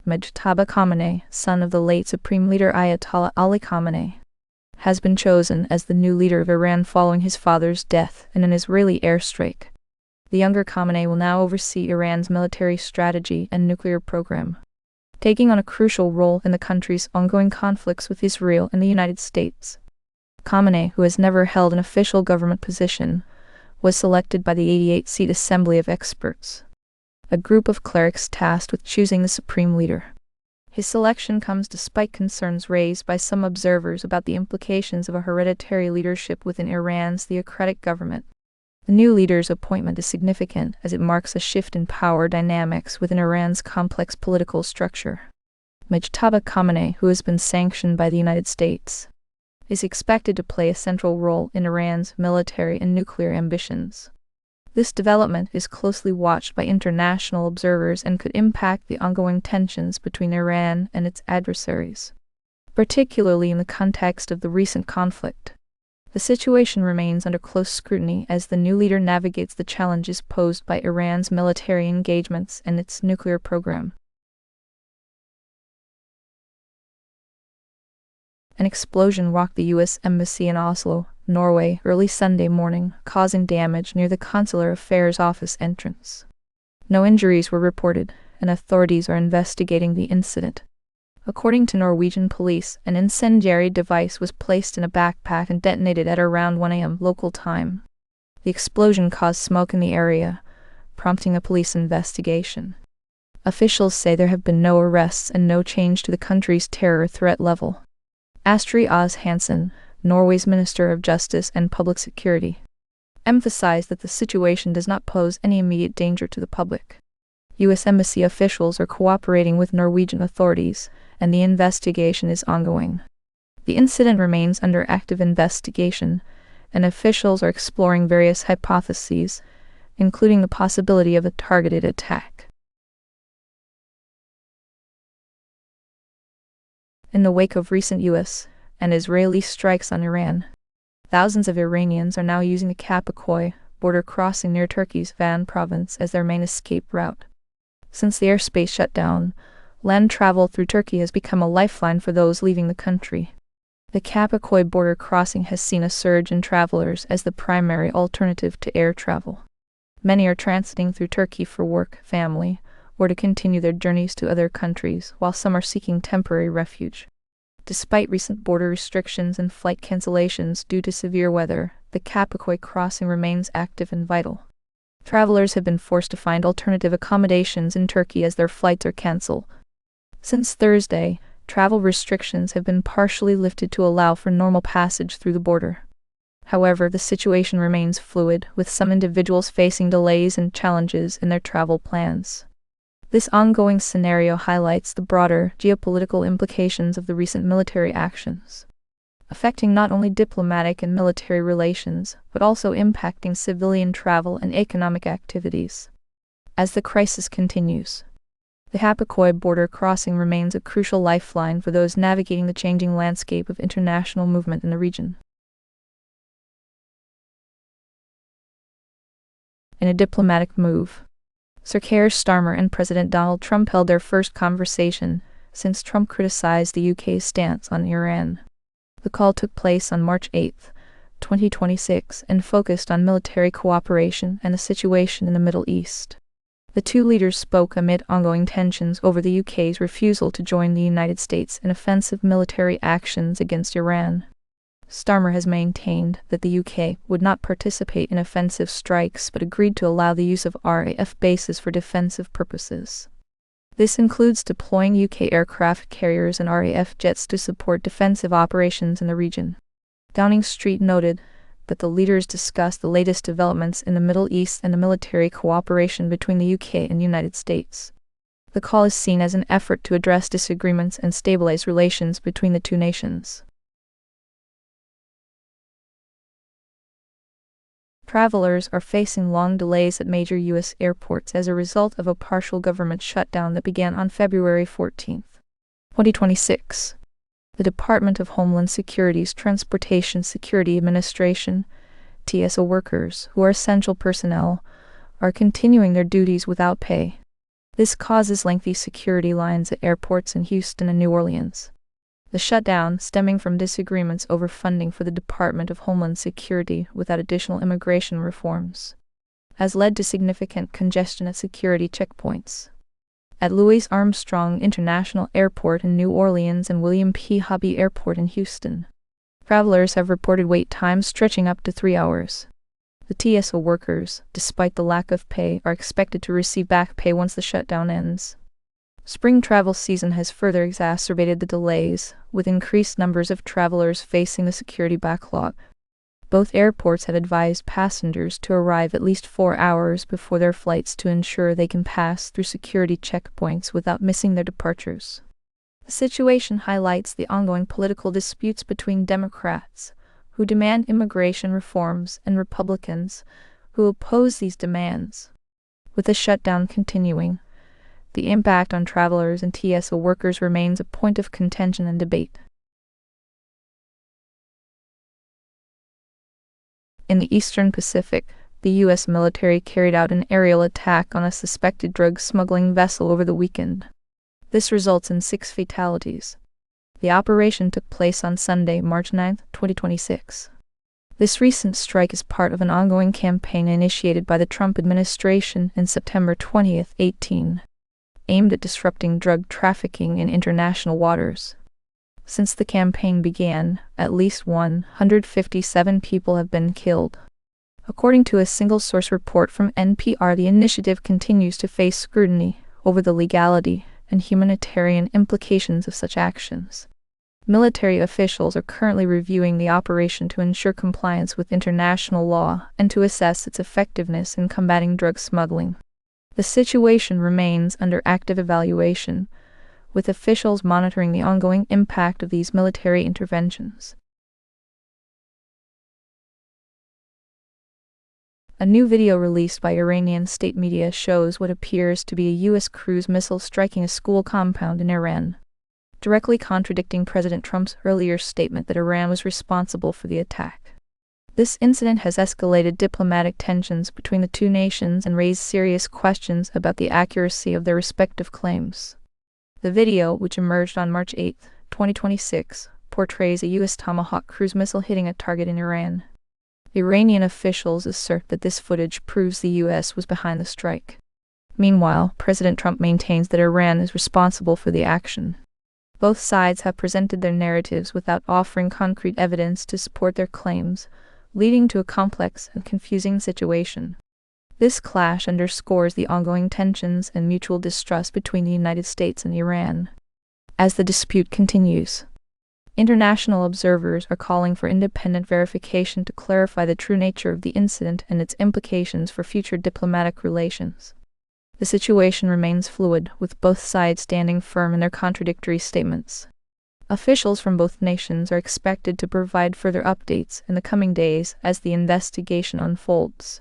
Mojtaba Khamenei, son of the late Supreme Leader Ayatollah Ali Khamenei, has been chosen as the new leader of Iran following his father's death in an Israeli airstrike. The younger Khamenei will now oversee Iran's military strategy and nuclear program, taking on a crucial role in the country's ongoing conflicts with Israel and the United States. Khamenei, who has never held an official government position, was selected by the 88-seat Assembly of Experts, a group of clerics tasked with choosing the supreme leader. His selection comes despite concerns raised by some observers about the implications of a hereditary leadership within Iran's theocratic government. The new leader's appointment is significant as it marks a shift in power dynamics within Iran's complex political structure. Mojtaba Khamenei, who has been sanctioned by the United States, is expected to play a central role in Iran's military and nuclear ambitions. This development is closely watched by international observers and could impact the ongoing tensions between Iran and its adversaries, particularly in the context of the recent conflict. The situation remains under close scrutiny as the new leader navigates the challenges posed by Iran's military engagements and its nuclear program. An explosion rocked the U.S. Embassy in Oslo, Norway, early Sunday morning, causing damage near the Consular Affairs Office entrance. No injuries were reported, and authorities are investigating the incident. According to Norwegian police, an incendiary device was placed in a backpack and detonated at around 1 a.m. local time. The explosion caused smoke in the area, prompting a police investigation. Officials say there have been no arrests and no change to the country's terror threat level. Aas-hansen, Norway's Minister of Justice and Public Security, emphasized that the situation does not pose any immediate danger to the public. U.S. Embassy officials are cooperating with Norwegian authorities, and the investigation is ongoing. The incident remains under active investigation, and officials are exploring various hypotheses, including the possibility of a targeted attack. In the wake of recent U.S. and Israeli strikes on Iran, thousands of Iranians are now using the Kapikoy border crossing near Turkey's Van province as their main escape route. Since the airspace shutdown, land travel through Turkey has become a lifeline for those leaving the country. The Kapikoy border crossing has seen a surge in travelers as the primary alternative to air travel. Many are transiting through Turkey for work, family, or to continue their journeys to other countries, while some are seeking temporary refuge. Despite recent border restrictions and flight cancellations due to severe weather, the Kapikoy crossing remains active and vital. Travelers have been forced to find alternative accommodations in Turkey as their flights are canceled. Since Thursday, travel restrictions have been partially lifted to allow for normal passage through the border. However, the situation remains fluid, with some individuals facing delays and challenges in their travel plans. This ongoing scenario highlights the broader geopolitical implications of the recent military actions, affecting not only diplomatic and military relations, but also impacting civilian travel and economic activities. As the crisis continues, the Kapikoy border crossing remains a crucial lifeline for those navigating the changing landscape of international movement in the region. In a diplomatic move, Sir Keir Starmer and President Donald Trump held their first conversation since Trump criticized the UK's stance on Iran. The call took place on March 8, 2026, and focused on military cooperation and the situation in the Middle East. The two leaders spoke amid ongoing tensions over the UK's refusal to join the United States in offensive military actions against Iran. Starmer has maintained that the UK would not participate in offensive strikes but agreed to allow the use of RAF bases for defensive purposes. This includes deploying UK aircraft carriers and RAF jets to support defensive operations in the region. Downing Street noted that the leaders discussed the latest developments in the Middle East and the military cooperation between the UK and the United States. The call is seen as an effort to address disagreements and stabilize relations between the two nations. Travelers are facing long delays at major U.S. airports as a result of a partial government shutdown that began on February 14, 2026. The Department of Homeland Security's Transportation Security Administration, TSA workers, who are essential personnel, are continuing their duties without pay. This causes lengthy security lines at airports in Houston and New Orleans. The shutdown, stemming from disagreements over funding for the Department of Homeland Security without additional immigration reforms, has led to significant congestion at security checkpoints. At Louis Armstrong International Airport in New Orleans and William P. Hobby Airport in Houston, travelers have reported wait times stretching up to 3 hours. The TSO workers, despite the lack of pay, are expected to receive back pay once the shutdown ends. Spring travel season has further exacerbated the delays, with increased numbers of travelers facing the security backlog. Both airports have advised passengers to arrive at least 4 hours before their flights to ensure they can pass through security checkpoints without missing their departures. The situation highlights the ongoing political disputes between Democrats, who demand immigration reforms, and Republicans, who oppose these demands. With the shutdown continuing, the impact on travelers and TSO workers remains a point of contention and debate. In the Eastern Pacific, the U.S. military carried out an aerial attack on a suspected drug smuggling vessel over the weekend. This results in 6 fatalities. The operation took place on Sunday, March 9, 2026. This recent strike is part of an ongoing campaign initiated by the Trump administration in September 2018, aimed at disrupting drug trafficking in international waters. Since the campaign began, at least 157 people have been killed. According to a single-source report from NPR, the initiative continues to face scrutiny over the legality and humanitarian implications of such actions. Military officials are currently reviewing the operation to ensure compliance with international law and to assess its effectiveness in combating drug smuggling. The situation remains under active evaluation, with officials monitoring the ongoing impact of these military interventions. A new video released by Iranian state media shows what appears to be a U.S. cruise missile striking a school compound in Iran, directly contradicting President Trump's earlier statement that Iran was responsible for the attack. This incident has escalated diplomatic tensions between the two nations and raised serious questions about the accuracy of their respective claims. The video, which emerged on March 8, 2026, portrays a U.S. Tomahawk cruise missile hitting a target in Iran. Iranian officials assert that this footage proves the U.S. was behind the strike. Meanwhile, President Trump maintains that Iran is responsible for the action. Both sides have presented their narratives without offering concrete evidence to support their claims, leading to a complex and confusing situation. This clash underscores the ongoing tensions and mutual distrust between the United States and Iran. As the dispute continues, international observers are calling for independent verification to clarify the true nature of the incident and its implications for future diplomatic relations. The situation remains fluid, with both sides standing firm in their contradictory statements. Officials from both nations are expected to provide further updates in the coming days as the investigation unfolds.